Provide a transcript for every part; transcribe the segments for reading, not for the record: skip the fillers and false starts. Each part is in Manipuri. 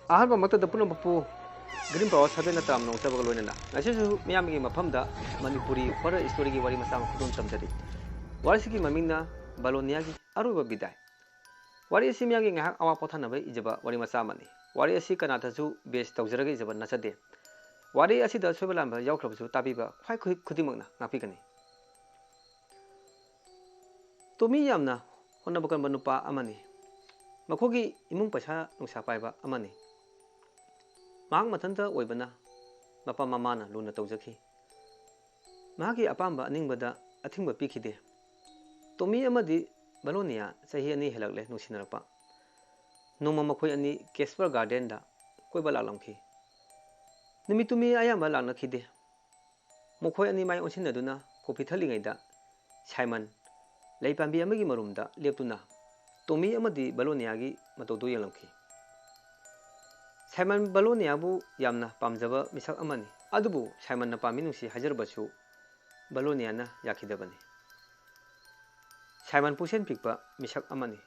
ahal ba mata da puno bapu green power sabe na tam nong sabag loina na ngasi su miyam gi mafam da manipuri horror story gi wari masa khudum tamjari wari sigi mamingna balonia gi aruba bidai wari si miyam gi ngahak awa pothana bai ijaba wari masa mani wari asi kana ta su base tawjaraga ijaba nasade wari asi da sobalam ba yaw khrabsu tabiba khwai khudimang na ngapi kani tomi yamna honna bakan banupa amani makogi imung pasa nungsa paiba amani mahang matanta oibana mapa mamana luna tawjaki mahagi apamba aningbada athingba pikhide tomi amadi balonia sahi ani helakle nungsinarapa noma makhoi ani Casper Garden da koiba lalamki nimitumi ayamba laknakhide mokhoi ani mai onsinaduna kopi thalingaida Simon leipambi amagi marumda leptuna tomi amadi balonia gi matodu yelamki Simon balonia bu yamna pamjaba misak amani adubu Simon na pami nungsi hajarbasu balonia na yakidabani Simon pusen pikpa misak amani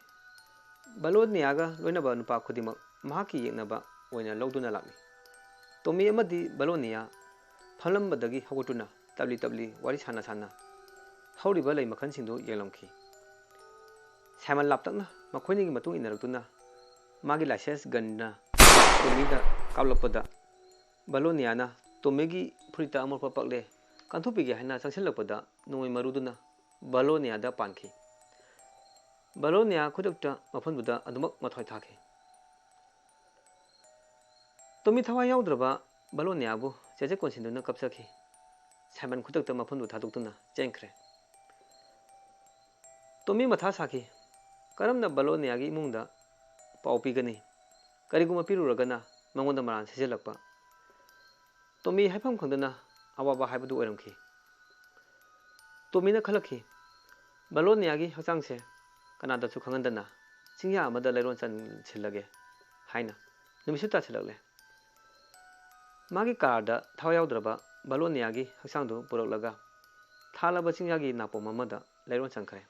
balonia ga loinaba nupa khudimak mahaki yeknaba oina lawduna lakni tomi amadi balonia phalambadagi hogotuna tabli wari sana sana hauriba lei makhan singdu yelamki Simon laptakna makhoini gi matung inarakuna magi license ganna tomida kaulapada balonia na tomegi purita amor papakle kanthupigi haina changsilakpada nongoi maruduna balonia da panki balonia khudakta maphanbuda adumak mathoi thaki tomi thawa yaudraba balonia bu cheje konsinduna kapsaki Simon khudakta maphanbu thaduktuna chenkre tomi matha saki karamna balonia gi imungda paupi gani kariguma piruragana mangonda maran sejelakpa tomi haifam khangdana awaba haibadu oiramki tomina khalaki balonia gi hachangse kanada chu khangandana chingya amada leiron chan chilage haina numisuta chilakle magi karda thawayaudraba balonia gi hachangdu puraklaga thalaba chingya gi napom amada leiron changkhare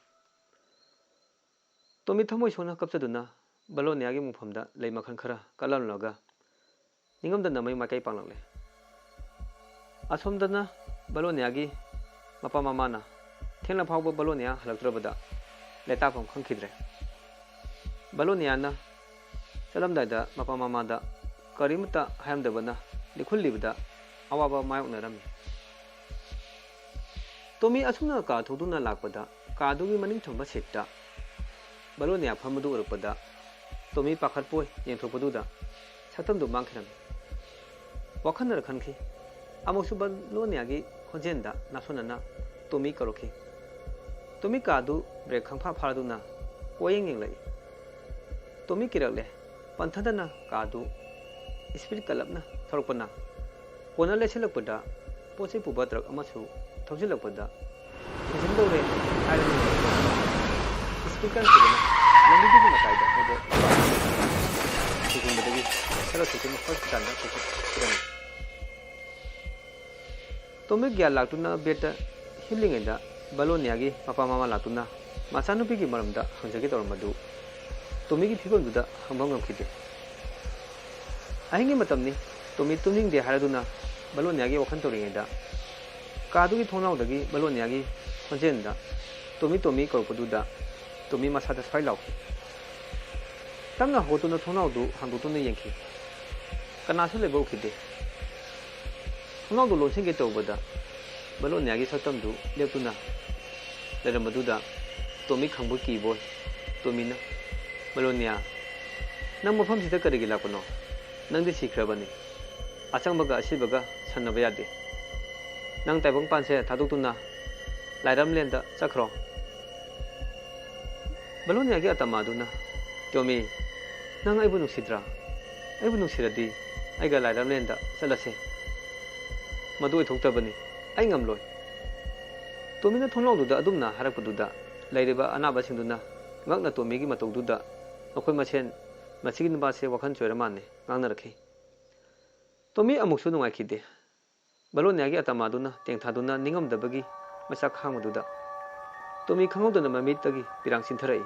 tomi thamoi sona kapchaduna balonia gi mufamda lei makhan khara kalalulaga ningamdana mai makai panglakle asomdana balonia gi mapa mamana thengla phawba balonia halaktrabada letapam khangkhidre balonia na chalamdaida mapa mamada karimta hayamdabana likhullibada awaba mayoknarami tomi asumna ka thuduna lakpada kadugi maning thamba setta balonia phamadu urpada tomi pakhatpoi yengthokpaduda satamdu mangkhiram wakhanara khanki amosu balonia gi khonjenda nasonana tomi karoki tomi kadu break khangpha pharaduna oyeng yenglai tomi kirakle panthadana kadu speed kalapna thorokpana kona leselakpada poche pubatrak amasu thojilakpada jindore airani speaker kidana lambi gi makaida hobo sigimbadagi sala sikim first tanda kiran tomi gya laktuna beta healing enda balonia gi papa mama latuna machanupi gi maramda hanjagi tormadu tomi gi phibamduda hambangam khide ahingi matamni tomi tumning de haraduna balonia gi wakhan toringeda kadu gi thonaudagi balonia gi khonjenda tomi korpoduda tomi masada sai lauki tamna hotuna thonaudu hangdutuna yengki kanasu lebo khide thonaudu lonsinge tawbada balonia gi satamdu leptuna leramaduda tomi khangbu kiboy tomina balonia nang mafam sida karigi lakono nangdi sikrabani achangbaga asibaga sannaba yade nang taibang panse thadukuna lairamlenda chakro balonia gi atamaduna tomi nang aibu nusidra aibu nusiradi aiga lairamlenda chalase madu thoktabani ai ngamloi tomina thonlaududa adumna harakpaduda lairiba anaba singduna ngakna tomi gi mataududa nokoi masen masigi nubase wakhan choiramane ngangna rakhi tomi amuksu nungai khide balonia gi atamaduna tengthaduna ningamdabagi masak khangmaduda tomi khangudana mamitagi pirang sintharai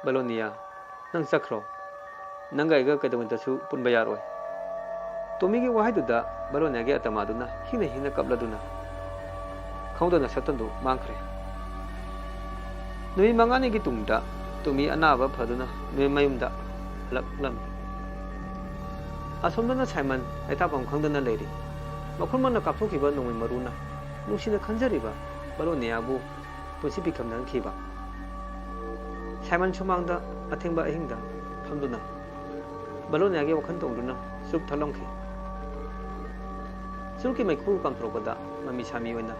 balonia nang chakro नंगाइगा कदमंतसु पुनबा यारोय तोमीगी वाहाइदुदा बलोनियागी अतमादुना हिना हिना कबलादुना खौदना सतंदु मांखरे नुई मंगानेगी तुंगदा तोमी अनाबा फदुना नुई मयुमदा लकलम असोमदना साइमन एतापम खंगदना लेरी मखुरमना कापथोखिबा नोंगै मरुना नुसिना खंजरिबा बलोनियाबु पुसि बिखमनान खिबा साइमन सुमांगदा अथेंबा अहिंगदा फमदुना बलोनियागी वखन तोंगदुना सुप थलंखि सुरुकी मैखु कामथ्रोपदा ममी सामी ओइना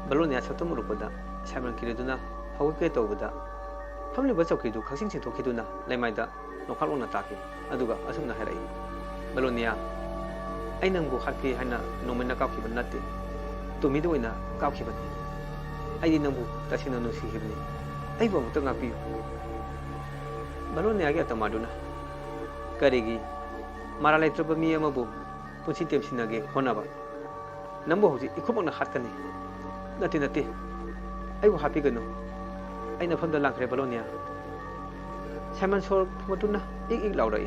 बलोनिया सतमुरुपदा साइमन किरेदुना हवके तौबदा फमलिबा चौकीदु खसिंग सिंथोखिदुना लेमाइदा नोखालोना ताकि अदुगा असुमना हाराई बलोनिया आई नंगबु हाटकी हाइना नोमैना कावखिबा नत्ते तुमीदु ओइना कावखिबनी आइदि नंगबु तसिना नुसिखिबनी आइबु अमुक्ता ngapiyu बलोनियागी अतमादुना करिगी मारा लेत्रबा मी अमबु पुंसि तेमसिनागे होनाबा नंबु हौजि इखुमकना हाटकनी नत्ते नत्ते आइबु हापिगनु आइना फमदा लांखरे बलोनिया साइमन सोर फुमदुना इक इक लाउरई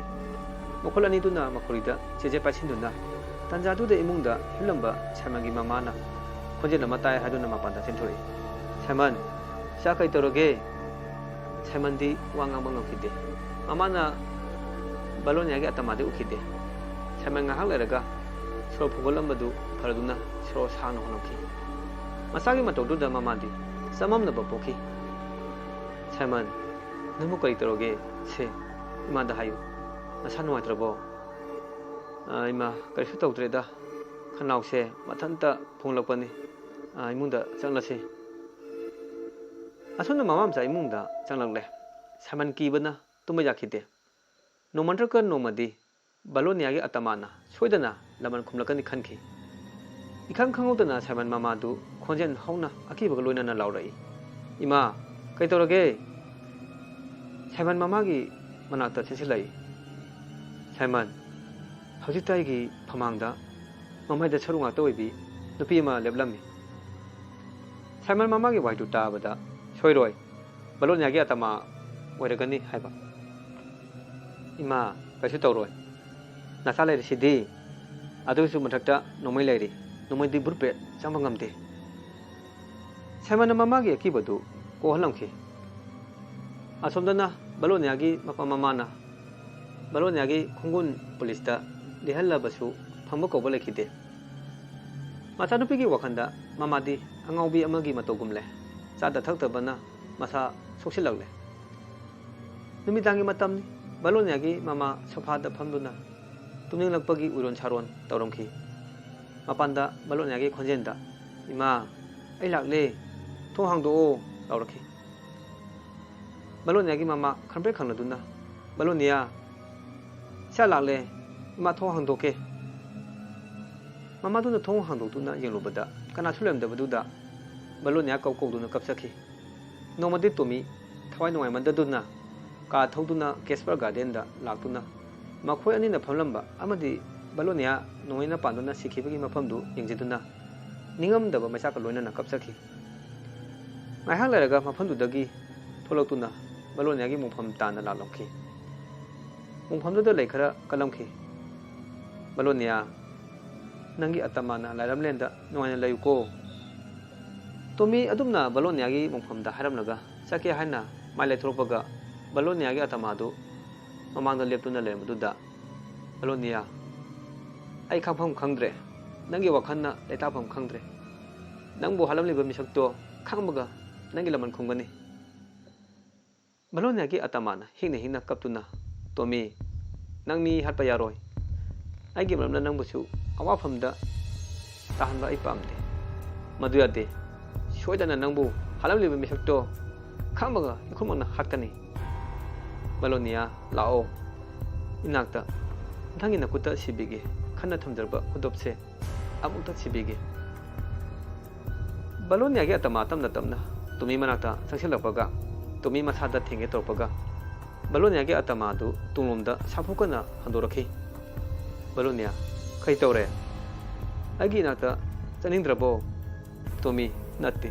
मखोल अनिदुना मखोरिदा चेजे पासिन्दुना तंजादुदा इमुंगदा हिलंबा साइमनगी मामाना खोजेल मताय हादुना मापानदा सेंथोई साइमन चा कई तौरगे साइमनदी वांगांबा ngखिदे मामाना बलोनियागी अतमादे उखिदे साइमन ngahak lerega सोर फुगलंबदु फरदुना सोर सानो होनखि मसागी मतौदुदा मामादी सममनबा पोखि साइमन नमु कई तौरगे से इमादा हायु नसा नुवाइत्रबो इमा करिसु तौद्रेदा खनाउसे मथंता फुंगलकपनि इमुंदा चंगलसे असोना मामामचा इमुंदा चंगलकले साइमन कीबना तुम याखिदे नोमंत्रक नोमदी बलोनियागी अतमाना सोइदना लमन खुमलकनि खनखि इखंग खंगौदना साइमन मामादु खोंजेन हौना अकीबग लोइनना लाउरई इमा कई तौरगे साइमन मामागी मनाक्ता चेसिलाई साइमन हौजिताइगी फमांगदा ममाइदा सरु ngakta oibi nupi ama leblami Simon मामागी वाइदु ताबदा सोइरोय बलोनियागी अतमा ओइरगनि हाइबा इमा कैसु तौरोय नसा लेरिसिदि अदुसु मथक्ता नोमै लेरि नोमैदि बुरपे चांबंगमदे साइमन मामागी अकीबदु कोहलमखि असोमदना बलोनियागी मपा मामाना बलोनियागी खुंगुन पुलिसता लिहल्लाबसु फंबा कौबा लेखिदे मचानुपीगी वखंदा मामादी अंगाउबी अमगी मतौगुमले चादा थक्तबना मसा सोक्सिलगले नुमिदांगी मतमनि बलोनियागी मामा सोफादा फमदुना तुमनिंगलकपगी उरोन सारोन तौरमखि मपानदा बलोनियागी खोंजेनदा इमा आई लाकले थों हांदोओ लाउरखि बलोनियागी मामा खनप्रे खंगलदुना बलोनिया चा लाकले इमा थों हांदोके मामादुना थों हांदोक्तुना येंलुबदा कनासु लेमदबदुदा बलोनिया कौकौदुना कपसखि नोमदि तुमी थवाई नुवाइमददुना का थौदुना केसपर गार्डन लाक्तुना मखोय अनिना फमलंबा अमदि बलोनिया नोइना पांदुना सिखिबगी मफमदु येंजिदुना निंगमदबा मैसाका लोइनना कपसखि ngaihak leraga mafamdudagi tholoktuna बलोनियागी मुफम ताना लालमखि मुफमदुदा लेखरा कलमखि बलोनिया नंगी अतमाना लाइरमलेंदा नुवाइना लयुको तोमी अदुमना बलोनियागी मुफमदा हारमलगा चके हाइना माइले थोरपगा बलोनियागी अतमादु ममांगदा लेप्तुना लेमदुदा बलोनिया आई खाफम खंद्रे नंगी वखन्ना लेताफम खंद्रे नंगबो हालमलिबा मिसक्तो खंबगा नंगी लमन खुंगनी बलोनियागी अतमाना हिंगने हिंगना कपतुना तोमी नंगमी हाटपा यारोय आइगी मरमना नंगबुसु अवाफमदा ताहनबा आई पामदे मदुयादे सोइदना नंगबु हालमलिबा मिसक्तो खंबगा इखुमना हाटकनी बलोनिया लाओ इनाक्ता नंगी नकुता सिबिगे खन्ना थमजरबा खुदोपसे अमुक्ता सिबिगे बलोनियागी अतमा तमना तमना तुमी मनाक्ता संगसिलपगा तुमी मसादा थेंगे तोरपगा बलोनियागी अतमादु तुंगलोमदा साफुकना हंदोरखि बलोनिया खै तौरे आइगी नाक्ता चनिंद्रबो तुमी नत्ते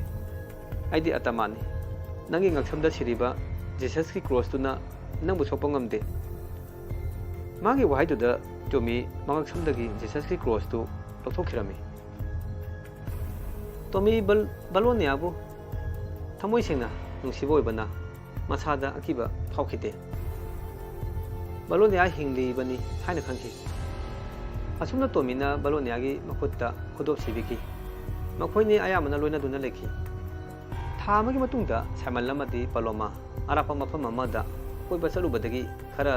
आइदी अतमानी नंगी ngaksamda siriba जीसस की क्रॉस तुना नंगबु सोपंगमदे मागी वाहाइदुदा टोमी मंगक समदगी जीसस की क्रॉस तो लौथोखिरमी टोमी बलोनियाबु थमोय सेंना नुसिबो ओइबना मसादा अकिबा फाउखिते बलोनिया हिंगली बनी हाइना खंखि असुमना टोमीना बलोनियागी मखुत्ता खुदोप सिबिकी मखोइनी आयामना लोइना दुना लेखि था अमगी मतुंगदा साइमन लमदी पलोमा अरापा मफम अमदा कोइबा चलुबदगी खरा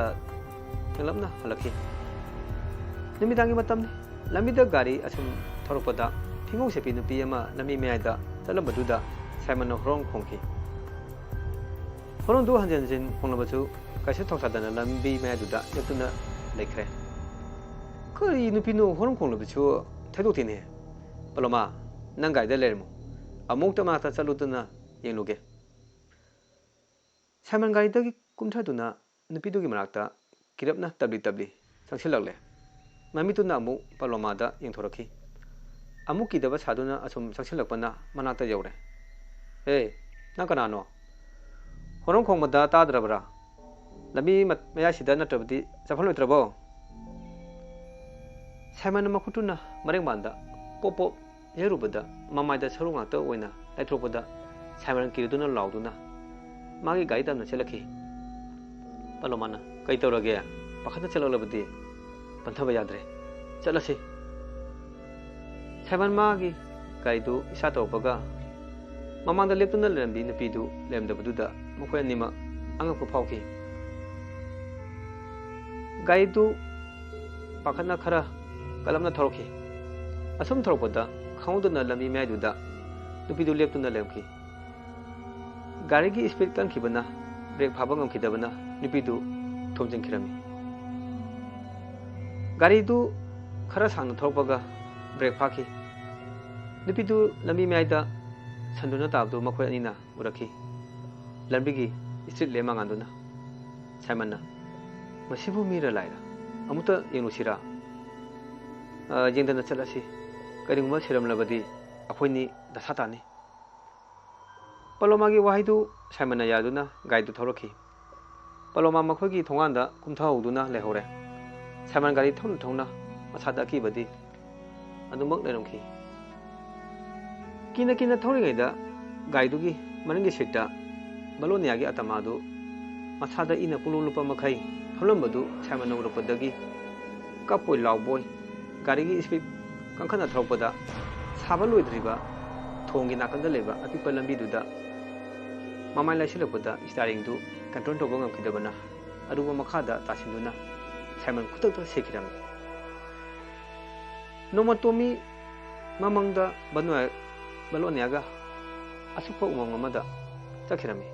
थेंगलमना हलखि निमिदांगी मतमनि लमिदा गाड़ी असुम थोरपदा फिंगौ सेपि नुपि अमा लमी मेयादा चलबदुदा साइमन होरंग खोंखि होरंग दु हंजन खोंलबसु कासे थौसादना लंबी मेयादुदा लेप्तुना लेख्रे करी नुपिनो होरंग खोंलबसु थैदोतिने पलोमा नंग गाइदा लेरमु अमुक्ता माता चलुदना येंलुगे Simon गाइदागी कुमथादुना नुपिदुगी मनाक्ता किरपना तबली संसिलगले ममितुना Amu पलोमादा येंथोरखि Amu किदबा सादुना assume संसिलगपना मनाक्ता you're ए नंग कनानो होरंग खोंगमदा ताद्रबरा लमी मयासिदा नत्रबदी चफलोइत्रबो साइमन मखुटुना मरेंग बांदा पोपो येरुबदा ममाइदा सरु ngakta oina laithropada साइमन किरदुना लाउदुना मागी गाड़ी तमना चलखि पलोमाना कई तौरगे पाखना चलबदी पंथब याद्रे चलसी साइमन मागी गाड़ीदु इसा तौपगा ममांदा लेप्तुना लेरमबी नुपीदु लेमदबदुदा मखोय अनिमा अंगकु फाउखि गाड़ीदु पाखना खरा कलमना थौरखि असुम थौरपदा खाउदना लमी मैदुदा नुपीदु लेप्तुना लेमखि गाड़ी की स्पीड कंखिबना ब्रेक फाबा ngमखिदबना नुपीदु थोमजिंखिरमी गाड़ी दु खरा सांगना थौरपगा ब्रेक फाखि नुपीदु लमी मैदा संदुना ताबदु मखोय अनिना उरखि लंबीगी स्ट्रीट लेमा गांदुना साइमनना मसिबु मीरा लाइरा अमुता येनुसिरा येंदना चलसी करिंगमा सिरमलबदी अखोइनी दसातानी पलोमा की वाहिदु साइमनना यादुना गाइदु थौरखि पलोमा मखोइगी थोंगांदा कुमथाउदुना लेहौरे साइमन गाड़ी थौना मसादा अकीबदी अदुमक लेरमखि किना थौरिङैदा गाइदुगी मनिंगी सीटा बलोनियागी अतमादु मसादा इना पुलुलुपा मखै फलंबदु साइमनना उरपदगी कपोय लाउबोय गाड़ीगी स्पीड कंखना थौरपदा साबा लोइद्रिबा थोंगी नाकंदा लेबा अपिपा लंबीदुदा ममाइ लाइसिलपदा स्टारिंगदु कंट्रोल तौबा ngमखिदबना अरुबा मखादा तासिन्दुना साइमन खुतक सेखिरम नोमा टोमी ममंगदा बलोनियागा असुपा उमंग अमदा चखिरमी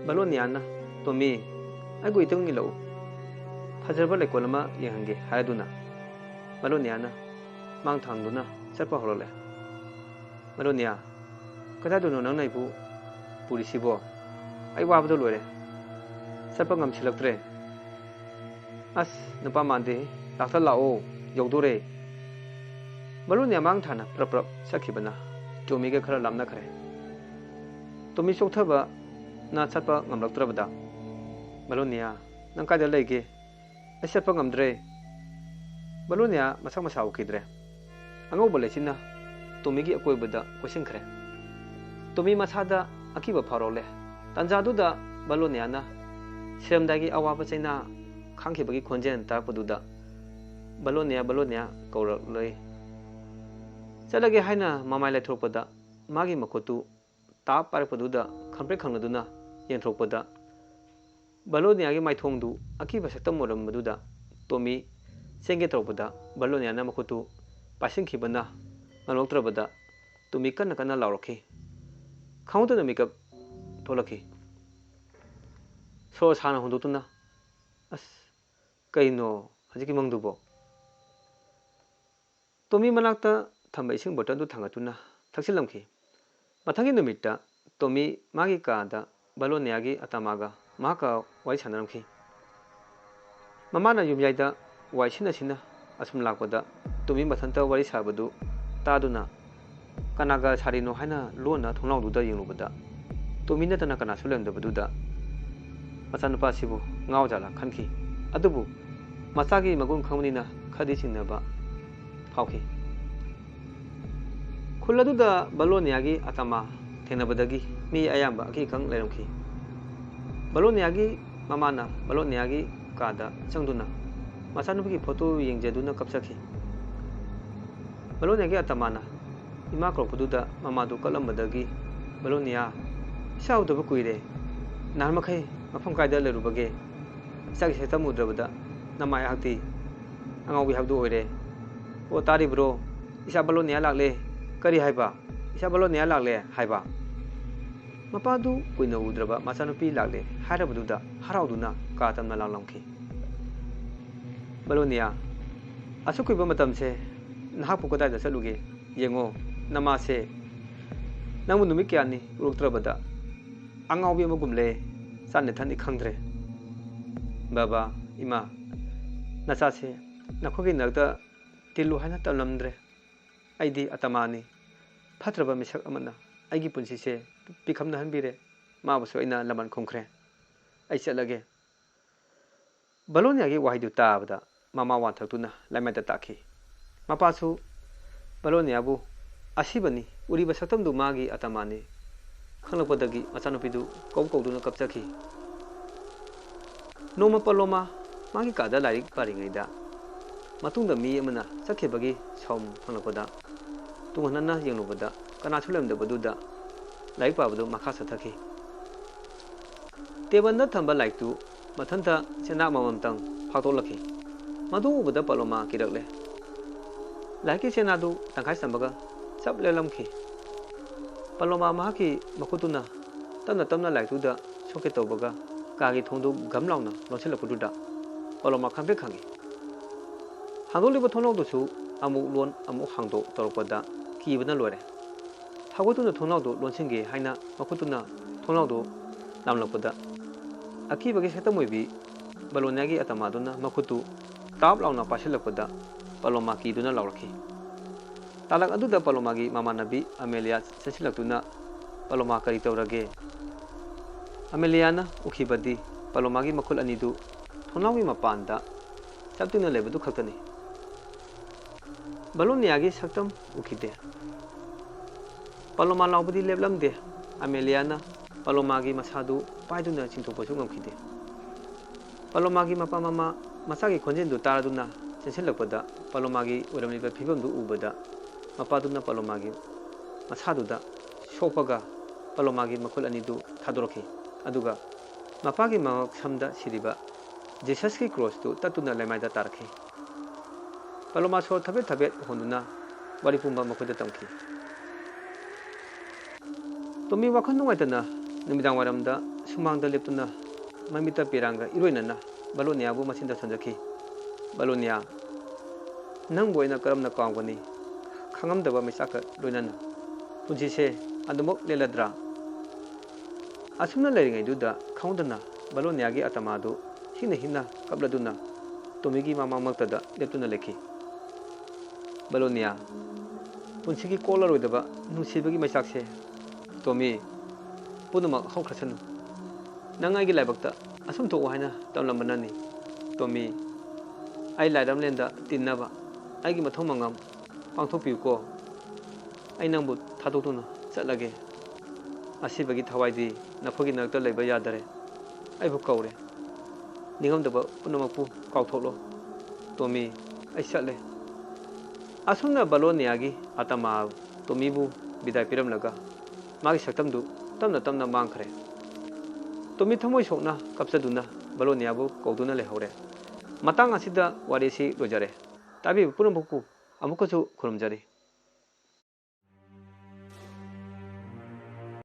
बलोनियाना टोमी आगु इतंगी lau फजरबा लेकोल अमा येंहंगे हायदुना बलोनियाना मांग थांगदुना चटपा हरले बलोनिया कदादुनो नंग नाइबु पुरिसिबो आई वाबदो लोरे चटपा ngमसिलक्त्रे अस नुपा मांदे डाक्टर लाओ यौदोरे बलोनिया मांग थाना प्रप सखिबना टोमीगे खरा लामना खरे टोमी चौथबा ना चटपा ngमलक्त्रबदा बलोनिया नंग कायदा लेगे आई चटपा ngमद्रे बलोनिया मसा मसा उखिद्रे अंगौबा लेसिना टोमीगी अकोइबदा कोसिंखरे टोमी मसादा अकीबा फारोले तंजादुदा बलोनियाना सिरमदागी अवाबा चैना खांखिबगी खोंजेन तारपदुदा बलोनिया कौरलय चलगे हाइना ममाइ लाइथ्रोपदा मागी मखोतु ताप पारपदुदा खंप्रे खंगदुना येंथ्रोपदा बलोनियागी माइथोंदु अकीबा सकतम मोरमदुदा टोमी सेंगे थ्रोपदा बलोनियाना मखोतु पासिंखिबना ngaloक्त्रबदा टोमी कन्ना लाउरखि खाउदना मेकअप थोलखि सो साना होंदुतुना अस कईनो हजिकी मंगदुबो टोमी मनाक्ता थंबा इसिंग बोतल थांगतुना थक्सिलमखि मथंगी नुमित्ता टोमी मागी कादा बलोनियागी अतमागा माका वाई सानरमखि ममाना युमयाइदा वाई सिना असुम लापदा टोमी मथंता वारी साबदु तादुना कनागा सारिनो हाइना लोना थोंलाउदुदा येंलुबदा टोमी नतना कना सुलेमदबदुदा मचानुपासिबु ngawjala खनखि ꯑꯗꯨꯕꯨ ꯃꯆꯥꯒꯤ ꯃꯒꯨꯟ ꯈꯪꯕꯅꯤꯅ ꯈꯔꯗꯤ ꯆꯤꯡꯅꯕ ꯐꯥꯎꯈꯤ꯫ ꯈꯨꯜ ꯑꯗꯨꯗ ꯕꯂꯣꯅꯤꯌꯥꯒꯤ ꯑꯇꯃꯥ ꯊꯦꯡꯅꯕꯗꯒꯤ ꯃꯤ ꯑꯌꯥꯝꯕ ꯑꯀꯤꯈꯪ ꯂꯩꯔꯝꯈꯤ꯫ ꯕꯂꯣꯅꯤꯌꯥꯒꯤ ꯃꯃꯥꯅ ꯕꯂꯣꯅꯤꯌꯥꯒꯤ ꯀꯥꯗ ꯆꯪꯗꯨꯅ ꯃꯆꯥꯅꯨꯄꯤꯒꯤ ꯐꯣꯇꯣ ꯌꯦꯡꯖꯗꯨꯅ ꯀꯞꯆꯈꯤ꯫ ꯕꯂꯣꯅꯤꯌꯥꯒꯤ ꯑꯇꯃꯥꯅ ꯏꯃꯥ ꯀꯧꯔꯛꯄꯗꯨꯗ ꯃꯃꯥꯗꯨ ꯀꯞꯂꯝꯕꯗꯒꯤ ꯕꯂꯣꯅꯤꯌꯥ, ꯏꯆꯥ ꯎꯗꯕ ꯀꯨꯏꯔꯦ, ꯅꯍꯥꯟꯃꯈꯩ ꯃꯐꯝ ꯀꯥꯏꯗ ꯂꯩꯔꯨꯕꯒꯦ? ꯏꯆꯥꯒꯤ ꯁꯛꯇꯝ ꯎꯗ꯭ꯔꯕꯗ ꯅꯃꯥ ꯑꯩꯍꯥꯛꯇꯤ ꯑꯉꯥꯎꯕꯤ ꯍꯥꯏꯕꯗꯨ ꯑꯣꯏꯔꯦ꯫ ꯑꯣ ꯇꯥꯔꯤꯕ꯭ꯔꯣ, ꯏꯆꯥ ꯕꯂꯣꯅꯤꯌꯥ ꯂꯥꯛꯂꯦ꯫ ꯀꯔꯤ ꯍꯥꯏꯕ? ꯏꯆꯥ ꯕꯂꯣꯅꯤꯌꯥ ꯂꯥꯛꯂꯦ ꯍꯥꯏꯕ? ꯃꯄꯥꯗꯨ ꯀꯨꯏꯅ ꯎꯗ꯭ꯔꯕ ꯃꯆꯥꯅꯨꯄꯤ ꯂꯥꯛꯂꯦ ꯍꯥꯏꯔꯕꯗꯨꯗ ꯍꯔꯥꯎꯗꯨꯅ ꯀꯥ ꯇꯝꯅ ꯂꯥꯎꯂꯝꯈꯤ꯫ ꯕꯂꯣꯅꯤꯌꯥ, ꯑꯁꯨꯛ ꯀꯨꯏꯕ ꯃꯇꯝꯁꯦ ꯅꯍꯥꯛꯄꯨ ꯀꯗꯥꯏꯗ ꯆꯠꯂꯨꯒꯦ? ꯌꯦꯡꯉꯣ ꯅꯃꯥꯁꯦ ꯅꯪꯕꯨ ꯅꯨꯃꯤꯠ ꯀꯌꯥꯅꯤ ꯎꯔꯛꯇ꯭ꯔꯕꯗ ꯑꯉꯥꯎꯕꯤ ꯑꯃꯒꯨꯝꯂꯦ, ꯆꯥꯅꯤ ꯊꯛꯅꯤ ꯈꯪꯗ꯭ꯔꯦ꯫ ꯕꯥꯕꯥ, ꯏꯃꯥ, ꯅꯆꯥꯁꯦ ꯅꯈꯣꯏꯒꯤ ꯅꯥꯛꯇ ꯇꯤꯜꯂꯨ ꯍꯥꯏꯅ ꯇꯝꯂꯝꯗ꯭ꯔꯦ꯫ ꯑꯩꯗꯤ ꯑꯇꯃꯥꯅꯤ꯫ ꯐꯠꯇ꯭ꯔꯕ ꯃꯤꯁꯛ ꯑꯃꯅ ꯑꯩꯒꯤ ꯄꯨꯟꯁꯤꯁꯦ ꯄꯤꯈꯝꯅꯍꯟꯕꯤꯔꯦ꯫ ꯃꯥꯕꯨꯁꯨ ꯑꯩꯅ ꯂꯃꯟ ꯈꯨꯝꯈ꯭ꯔꯦ꯫ ꯑꯩ ꯆꯠꯂꯒꯦ꯫ ꯕꯂꯣꯅꯤꯌꯥꯒꯤ ꯋꯥꯍꯩꯗꯨ ꯇꯥꯕꯗ ꯃꯃꯥ ꯋꯥꯟꯊꯛꯇꯨꯅ ꯂꯩꯃꯥꯏꯗ ꯇꯥꯈꯤ꯫ ꯃꯄꯥꯁꯨ ꯕꯂꯣꯅꯤꯌꯥꯕꯨ ꯑꯁꯤꯕꯅꯤ, ꯎꯔꯤꯕ ꯁꯛꯇꯝꯗꯨ ꯃꯥꯒꯤ ꯑꯇꯃꯥꯅꯤ ꯈꯪꯂꯛꯄꯗꯒꯤ ꯃꯆꯥꯅꯨꯄꯤꯗꯨ ꯀꯧꯗꯨꯅ ꯀꯞꯆꯈꯤ꯫ ꯅꯣꯡꯃ ꯄꯂꯣꯃꯥ ꯃꯥꯒꯤ ꯀꯥꯗ ꯂꯥꯏꯔꯤꯛ ꯄꯥꯔꯤꯉꯩꯗ ꯃꯇꯨꯡꯗ ꯃꯤ ꯑꯃꯅ ꯆꯠꯈꯤꯕꯒꯤ ꯁꯥꯎꯝ ꯐꯪꯂꯛꯄꯗ ꯇꯨꯡꯍꯟꯅꯅ ꯌꯦꯡꯂꯨꯕꯗ ꯀꯅꯥꯁꯨ ꯂꯩꯔꯝꯗꯕꯗꯨꯗ ꯂꯥꯏꯔꯤꯛ ꯄꯥꯕꯗꯨ ꯃꯈꯥ ꯆꯠꯊꯈꯤ꯫ ꯇꯦꯕꯜꯗ ꯊꯝꯕ ꯂꯥꯏꯔꯤꯛꯇꯨ ꯃꯊꯟꯇ ꯆꯦꯅꯥ ꯑꯃꯃꯝꯇꯪ ꯐꯥꯛꯇꯣꯛꯂꯛꯈꯤ꯫ ꯃꯗꯨ ꯎꯕꯗ ꯄꯂꯣꯃꯥ ꯀꯤꯔꯛꯂꯦ꯫ ꯂꯥꯏꯔꯤꯛꯀꯤ ꯆꯦꯅꯥꯗꯨ ꯇꯪꯈꯥꯏ ꯆꯟꯕꯒ ꯆꯞ ꯂꯦꯜꯂꯝꯈꯤ꯫ ꯄꯂꯣꯃꯥ ꯃꯍꯥꯛꯀꯤ ꯃꯈꯨꯠꯇꯨꯅ ꯇꯞꯅ ꯇꯞꯅ ꯂꯥꯏꯔꯤꯛꯇꯨꯗ ꯁꯣꯛꯀꯦ ꯇꯧꯕꯒ ꯀꯥꯒꯤ ꯊꯣꯡꯗꯨ ꯘꯝ ꯂꯥꯎꯅ ꯂꯣꯟꯁꯤꯜꯂꯛꯄꯗꯨꯗ ꯄꯂꯣꯃꯥ ꯈꯪꯄ꯭ꯔꯦꯛ ꯈꯪꯏ꯫ ꯍꯥꯡꯗꯣꯛꯂꯤꯕ ꯊꯣꯡꯅꯥꯎꯗꯨꯁꯨ ꯑꯃꯨꯛ ꯂꯣꯟ ꯑꯃꯨꯛ ꯍꯥꯡꯗꯣꯛ ꯇꯧꯔꯛꯄꯗ ꯀꯤꯕꯅ ꯂꯣꯏꯔꯦ꯫ ꯍꯧꯒꯠꯇꯨꯅ ꯊꯣꯡꯅꯥꯎꯗꯨ ꯂꯣꯟꯁꯤꯟꯒꯦ ꯍꯥꯏꯅ ꯃꯈꯨꯠꯇꯨꯅ ꯊꯣꯡꯅꯥꯎꯗꯨ ꯂꯥꯝꯂꯛꯄꯗ ꯑꯀꯤꯕꯒꯤ ꯁꯛꯇꯝ ꯑꯣꯏꯕꯤ ꯕꯂꯣꯅꯤꯌꯥꯒꯤ ꯑꯇꯃꯥꯗꯨꯅ ꯃꯈꯨꯠꯇꯨ ꯇꯥꯞ ꯂꯥꯎꯅ ꯄꯥꯏꯁꯤꯜꯂꯛꯄꯗ ꯄꯂꯣꯃꯥ ꯀꯤꯗꯨꯅ ꯂꯥꯎꯔꯛꯈꯤ꯫ ꯇꯥꯂꯛ ꯑꯗꯨꯗ ꯄꯂꯣꯃꯥꯒꯤ ꯃꯃꯥꯟꯅꯕꯤ ꯑꯃꯦꯂꯤꯌꯥ ꯆꯦꯟꯁꯤꯜꯂꯛꯇꯨꯅ, ꯄꯂꯣꯃꯥ ꯀꯔꯤ ꯇꯧꯔꯒꯦ? ꯑꯃꯦꯂꯤꯌꯥꯅ ꯎꯈꯤꯕꯗꯤ ꯄꯂꯣꯃꯥꯒꯤ ꯃꯈꯨꯠ ꯑꯅꯤꯗꯨ ꯊꯣꯡꯅꯥꯎꯒꯤ ꯃꯄꯥꯟꯗ ꯆꯞꯇꯤꯡꯅ ꯂꯩꯕꯗꯨ ꯈꯛꯇꯅꯤ꯫ ꯕꯂꯣꯅꯤꯌꯥꯒꯤ ꯁꯛꯇꯝ ꯎꯈꯤꯗꯦ꯫ ꯄꯂꯣꯃꯥ ꯂꯥꯎꯕꯗꯤ ꯂꯦꯞꯂꯝꯗꯦ꯫ ꯑꯃꯦꯂꯤꯌꯥꯅ ꯄꯂꯣꯃꯥꯒꯤ ꯃꯁꯥꯗꯨ ꯄꯥꯏꯗꯨꯅ ꯆꯤꯡꯊꯣꯛꯄꯁꯨ ꯉꯝꯈꯤꯗꯦ꯫ ꯄꯂꯣꯃꯥꯒꯤ ꯃꯄꯥ ꯃꯃꯥ ꯃꯆꯥꯒꯤ ꯈꯣꯟꯖꯦꯜꯗꯨ ꯇꯥꯔꯗꯨꯅ ꯆꯦꯟꯁꯤꯜꯂꯛꯄꯗ ꯄꯂꯣꯃꯥꯒꯤ ꯑꯣꯏꯔꯝꯂꯤꯕ ꯐꯤꯕꯝꯗꯨ ꯎꯕꯗ ꯃꯄꯥꯗꯨꯅ ꯄꯂꯣꯃꯥꯒꯤ ꯃꯁꯥꯗꯨꯗ ꯁꯣꯛꯄꯒ ꯄꯂꯣꯃꯥꯒꯤ ꯃꯈꯨꯠ ꯑꯅꯤꯗꯨ ꯊꯥꯗꯣꯔꯛꯈꯤ꯫ ꯑꯗꯨꯒ ꯃꯄꯥꯒꯤ ꯃꯉꯛꯁꯝꯗ ꯁꯤꯔꯤꯕ ꯖꯤꯁꯁꯀꯤ ꯀ꯭ꯔꯣꯁꯇꯨ ꯇꯠꯇꯨꯅ ꯂꯩꯃꯥꯏꯗ ꯇꯥꯔꯛꯈꯤ꯫ ꯄꯂꯣꯃꯥ ꯁꯣꯔ ꯊꯕꯦꯠ ꯊꯕꯦꯠ ꯍꯣꯟꯗꯨꯅ ꯋꯥꯔꯤ ꯄꯨꯝꯕ ꯃꯈꯣꯏꯗ ꯇꯝꯈꯤ꯫ ꯇꯣꯃꯤ ꯋꯥꯈꯜ ꯅꯨꯡꯉꯥꯏꯇꯅ ꯅꯨꯃꯤꯗꯥꯡꯋꯥꯏꯔꯝꯗ ꯁꯨꯃꯥꯡꯗ ꯂꯦꯞꯇꯨꯅ ꯃꯃꯤꯠꯇ ꯄꯦꯔꯥꯡꯒ ꯏꯔꯣꯏꯅꯅ ꯕꯂꯣꯅꯤꯌꯥꯕꯨ ꯃꯆꯤꯟꯗ ꯁꯣꯟꯖꯈꯤ꯫ ꯕꯂꯣꯅꯤꯌꯥ, ꯅꯪꯕꯨ ꯑꯩꯅ ꯀꯔꯝꯅ ꯀꯥꯎꯒꯅꯤ? ꯈꯪꯉꯝꯗꯕ ꯃꯩꯆꯥꯛꯀ ꯂꯣꯏꯅꯅ ꯄꯨꯟꯁꯤꯁꯦ ꯑꯗꯨꯃꯛ ꯂꯦꯜꯂꯗ꯭ꯔꯥ? ꯑꯁꯨꯝꯅ ꯂꯩꯔꯤꯉꯩꯗꯨꯗ ꯈꯪꯍꯧꯗꯅ ꯕꯂꯣꯅꯤꯌꯥꯒꯤ ꯑꯇꯃꯥꯗꯨ ꯍꯤꯛꯅ ꯍꯤꯛꯅ ꯀꯞꯂꯗꯨꯅ ꯇꯣꯃꯤꯒꯤ ꯃꯃꯥꯡꯃꯛꯇꯗ ꯂꯦꯞꯇꯨꯅ ꯂꯩꯈꯤ꯫ ꯕꯂꯣꯅꯤꯌꯥ, ꯄꯨꯟꯁꯤꯒꯤ ꯀꯣꯛꯂꯔꯣꯏꯗꯕ ꯅꯨꯡꯁꯤꯕꯒꯤ ꯃꯩꯆꯥꯛꯁꯦ, ꯇꯣꯃꯤ, ꯄꯨꯝꯅꯃꯛ ꯍꯧꯈ꯭ꯔꯁꯅꯨ꯫ ꯅꯪ ꯑꯩꯒꯤ ꯂꯥꯏꯕꯛꯇ ꯑꯁꯨꯝ ꯊꯣꯛꯎ ꯍꯥꯏꯅ ꯇꯝꯂꯝꯕꯅꯅꯤ꯫ ꯇꯣꯃꯤ, ꯑꯩ ꯂꯥꯏꯔꯦꯝꯂꯦꯟꯗ ꯇꯤꯟꯅꯕ ꯑꯩꯒꯤ ꯃꯊꯧ ꯃꯉꯝ ꯄꯥꯡꯊꯣꯛꯄꯤꯌꯨꯀꯣ꯫ ꯑꯩ ꯅꯪꯕꯨ ꯊꯥꯗꯣꯛꯇꯨꯅ ꯆꯠꯂꯒꯦ꯫ ꯑꯁꯤꯕꯒꯤ ꯊꯋꯥꯏꯗꯤ ꯅꯈꯣꯏꯒꯤ ꯅꯥꯛꯇ ꯂꯩꯕ ꯌꯥꯗꯔꯦ꯫ ꯑꯩꯕꯨ ꯀꯧꯔꯦ꯫ ꯅꯤꯡꯉꯝꯗꯕ ꯄꯨꯝꯅꯃꯛꯄꯨ ꯀꯥꯎꯊꯣꯛꯂꯣ꯫ ꯇꯣꯃꯤ, ꯑꯩ ꯆꯠꯂꯦ꯫ ꯑꯁꯨꯝꯅ ꯕꯂꯣꯅꯤꯌꯥꯒꯤ ꯑꯇꯃꯥ ꯇꯣꯃꯤꯕꯨ ꯕꯤꯗꯥꯏ ꯄꯤꯔꯝꯂꯒ ꯃꯥꯒꯤ ꯁꯛꯇꯝꯗꯨ ꯇꯞꯅ ꯇꯞꯅ ꯃꯥꯡꯈ꯭ꯔꯦ꯫ ꯇꯣꯃꯤ ꯊꯃꯣꯏ ꯁꯣꯛꯅ ꯀꯞꯆꯗꯨꯅ ꯕꯂꯣꯅꯤꯌꯥꯕꯨ ꯀꯧꯗꯨꯅ ꯂꯩꯍꯧꯔꯦ꯫ ꯃꯇꯥꯡ ꯑꯁꯤꯗ ꯋꯥꯔꯤꯁꯤ ꯂꯣꯏꯖꯔꯦ꯫ ꯇꯥꯕꯤꯕ ꯄꯨꯝꯅꯃꯛꯄꯨ ꯑꯃꯨꯛꯀꯁꯨ ꯈꯨꯔꯨꯝꯖꯔꯤ꯫